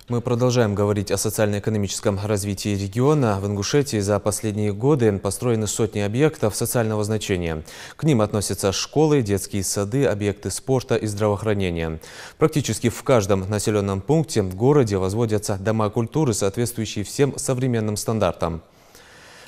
Мы продолжаем говорить о социально-экономическом развитии региона. В Ингушетии за последние годы построены сотни объектов социального значения. К ним относятся школы, детские сады, объекты спорта и здравоохранения. Практически в каждом населенном пункте в городе возводятся дома культуры, соответствующие всем современным стандартам.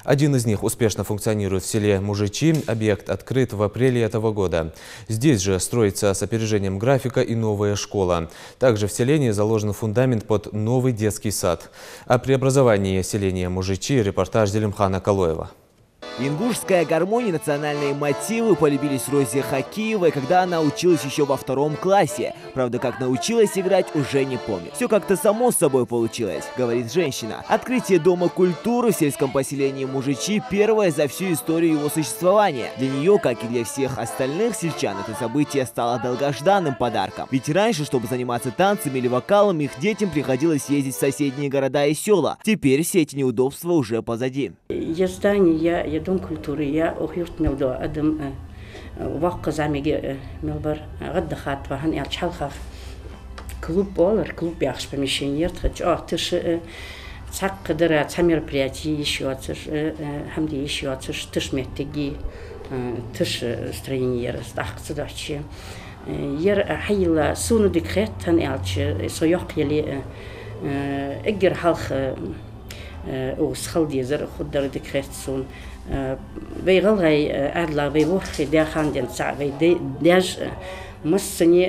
Один из них успешно функционирует в селе Мужичи. Объект открыт в апреле этого года. Здесь же строится с опережением графика и новая школа. Также в селении заложен фундамент под новый детский сад. О преобразовании селения Мужичи репортаж Зелимхана Калоева. Ингушская гармония, национальные мотивы полюбились Розе Хакиевой, когда она училась еще во 2 классе. Правда, как научилась играть, уже не помнит. Все как-то само собой получилось, говорит женщина. Открытие Дома культуры в сельском поселении Мужичи – первое за всю историю его существования. Для нее, как и для всех остальных сельчан, это событие стало долгожданным подарком. Ведь раньше, чтобы заниматься танцами или вокалом, их детям приходилось ездить в соседние города и села. Теперь все эти неудобства уже позади. Я Дом культуры, я уехал мелдо, адам вак замиге мелбар гаддахат вахан ялчалхах клуб болар, клуб яхш помещение, тыш цак кадра цам мероприятий еще отсыш, хамди еще отсыш, тыш меттеги, тыш строение растах цадачи. Ер хайла суну дикхет тан ялчи соёк ели эггер халх وسخلدي زر خدر دكرت سون بيغلغي أدلا بيورخي داخان دين ساعة بيدي داج مسني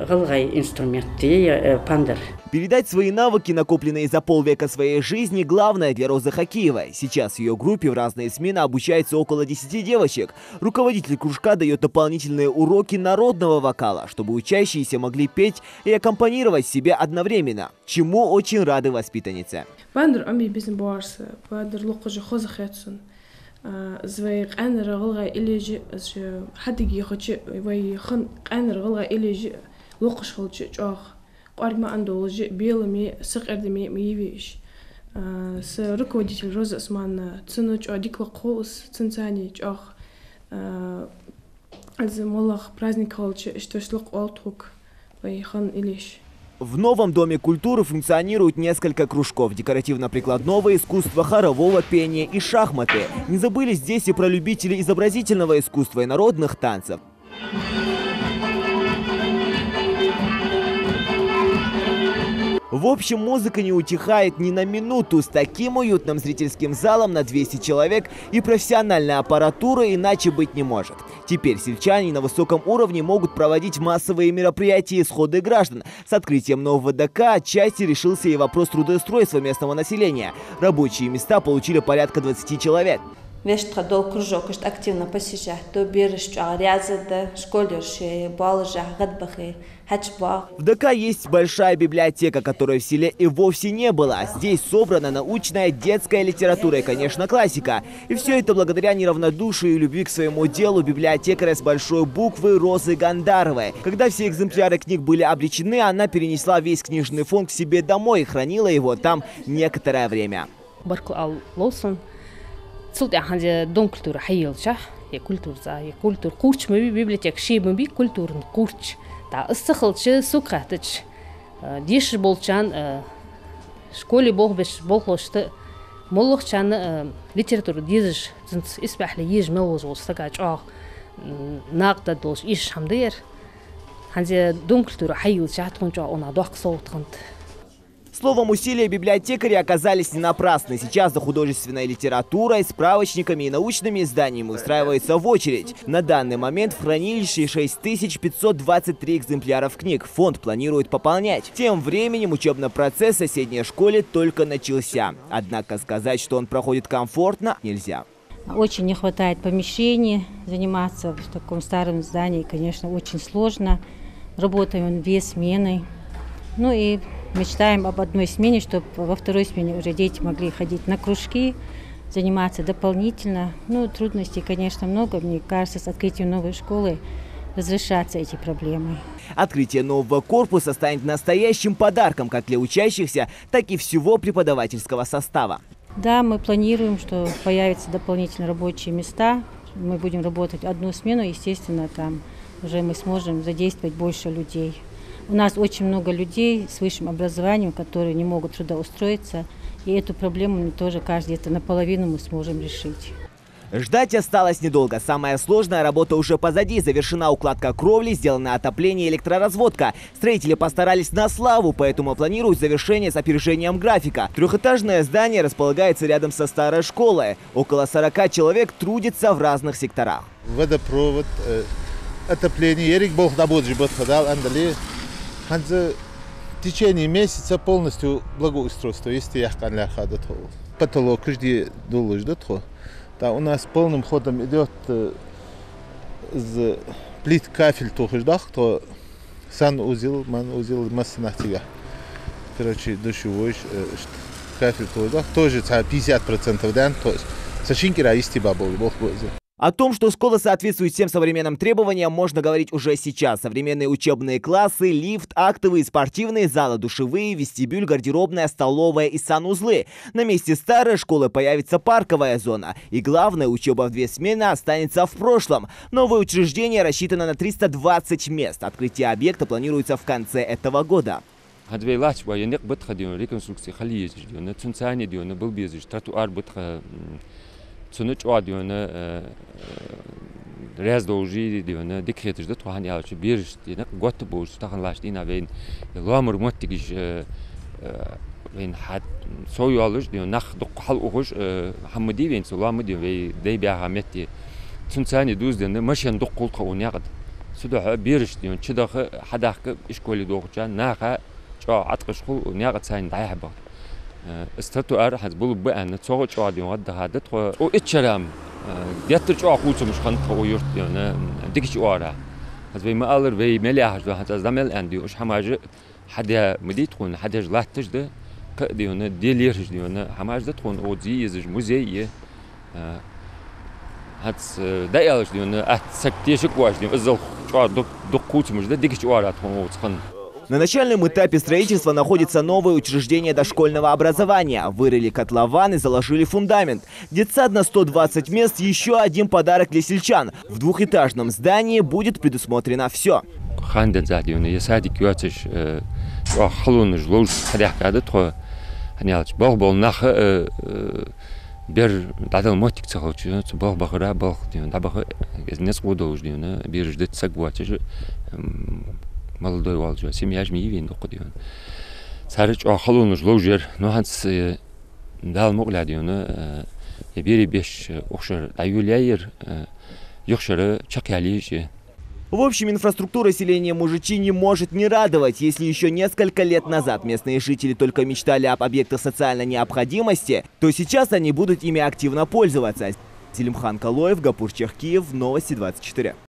غلغي инструменты пандер. Передать свои навыки, накопленные за полвека своей жизни, главное для Розы Хакиевой. Сейчас в ее группе в разные смены обучается около 10 девочек. Руководитель кружка дает дополнительные уроки народного вокала, чтобы учащиеся могли петь и аккомпанировать себе одновременно, чему очень рады воспитанницы. زويق أنا رغلة إليج حد يخش ويخن أنا رغلة إليج لقش خلش جاخ قارب ما عنده لج بيلمي سقر دمي ميبيش سركودي الروز اسمان تسنج أديك لقوس تنساني جاخ از ملاخ праздник خلش اشتشلق ألتوك ويخن إليش. В новом Доме культуры функционируют несколько кружков: декоративно-прикладного искусства, хорового пения и шахматы. Не забыли здесь и про любителей изобразительного искусства и народных танцев. В общем, музыка не утихает ни на минуту. С таким уютным зрительским залом на 200 человек и профессиональная аппаратура иначе быть не может. Теперь сельчане на высоком уровне могут проводить массовые мероприятия и сходы граждан. С открытием нового ДК отчасти решился и вопрос трудоустройства местного населения. Рабочие места получили порядка 20 человек. Кружок активно посещает, то берешь рязада, школерши, балжа, гадбахи, хачбах. В ДК есть большая библиотека, которой в селе и вовсе не было. Здесь собрана научная детская литература и, конечно, классика. И все это благодаря неравнодушию и любви к своему делу библиотекаря с большой буквы Розы Гандаровой. Когда все экземпляры книг были обречены, она перенесла весь книжный фонд к себе домой и хранила его там некоторое время. صوت عند دون كولتور حيل شح هي كولتور زي كولتور قورش ما بي بيبليتك شيء ما بي كولتور قورش تاع استخلش سكرتش ديش بولشان شكولي بوه بش بولخشت مولخشان ليتراتور ديزش زنت اسبح لي يج ملوز وستقاج ناقد دوش ايش حمدير عند دون كولتور حيل شح تكون جا انا دوخ صوت كنت. Словом, усилия библиотекаря оказались не напрасны. Сейчас за художественной литературой, справочниками и научными изданиями устраивается в очередь. На данный момент в хранилище 6523 экземпляров книг. Фонд планирует пополнять. Тем временем учебный процесс в соседней школе только начался. Однако сказать, что он проходит комфортно, нельзя. Очень не хватает помещений. Заниматься в таком старом здании, конечно, очень сложно. Работаем 2 смены. Ну и мечтаем об одной смене, чтобы во 2-й смене уже дети могли ходить на кружки, заниматься дополнительно. Ну, трудностей, конечно, много. Мне кажется, с открытием новой школы разрешатся эти проблемы. Открытие нового корпуса станет настоящим подарком как для учащихся, так и всего преподавательского состава. Да, мы планируем, что появятся дополнительные рабочие места. Мы будем работать 1 смену, естественно, там уже мы сможем задействовать больше людей. У нас очень много людей с высшим образованием, которые не могут трудоустроиться. И эту проблему мы тоже где-то наполовину мы сможем решить. Ждать осталось недолго. Самая сложная работа уже позади. Завершена укладка кровли, сделано отопление и электроразводка. Строители постарались на славу, поэтому планируют завершение с опережением графика. Трехэтажное здание располагается рядом со старой школой. Около 40 человек трудятся в разных секторах. Водопровод, отопление. Ерик Бог добуджи подходал, андали. В течение месяца полностью благоустройство. Если я потолок каждый доложит. Да, у нас полным ходом идет плит кафель тухождах, то санузел, манузел, массанахтига. Короче, душевой кафель тухождах тоже 50% дан, то есть сашинкира истиба был, бог боже. О том, что школа соответствует всем современным требованиям, можно говорить уже сейчас. Современные учебные классы, лифт, актовые, спортивные залы, душевые, вестибюль, гардеробная, столовая и санузлы. На месте старой школы появится парковая зона. И главное, учеба в 2 смены останется в прошлом. Новое учреждение рассчитано на 320 мест. Открытие объекта планируется в конце этого года. Цунуч адиона рез должи диона дикретиш да тухани алчи бириш дина гот бош тахан лаш дина вен ламр моттигиш вен хат сою алыш диона нах дукхал угуш хамди вен суламы ди ве дей би ахаметти цунцани дуз дина машин дуккул қауниягд суда бириш диона чидах хадах ишколи доғчан наха ча атқышқул униягд сайн дайхба استرتو أرحز بقول بقى إن تصور شو عادي وقت هذا تقول أو إتشرام دياتر شو أخوت مش خان تقول يرت يعني ديك شو أراه هذا بيما قالر بي مليح هذا هذا زميل عندي وش حماج حدا مدي تكون حدا جلاتش ده كدي هنا ديليرش دي هنا حماج ده تكون أو زي يزج موزي هاد دايلش دي هنا سكتيش كواش دي إزل شو دقوت مش ده ديك شو أراه تكون تخن. На начальном этапе строительства находится новое учреждение дошкольного образования. Вырыли котлован и заложили фундамент. Детсад на 120 мест – еще один подарок для сельчан. В двухэтажном здании будет предусмотрено все. молодой волжа, семья жми вин окудион. Сарыч ахалун жложер, но ханс дал моглядион, бери беш охшер аюляйер, йохшер чакялиши. В общем, инфраструктура селения Мужичи не может не радовать. Если еще несколько лет назад местные жители только мечтали об объектах социальной необходимости, то сейчас они будут ими активно пользоваться. Селимхан Калоев, Гапур Чехкиев, Новости 24.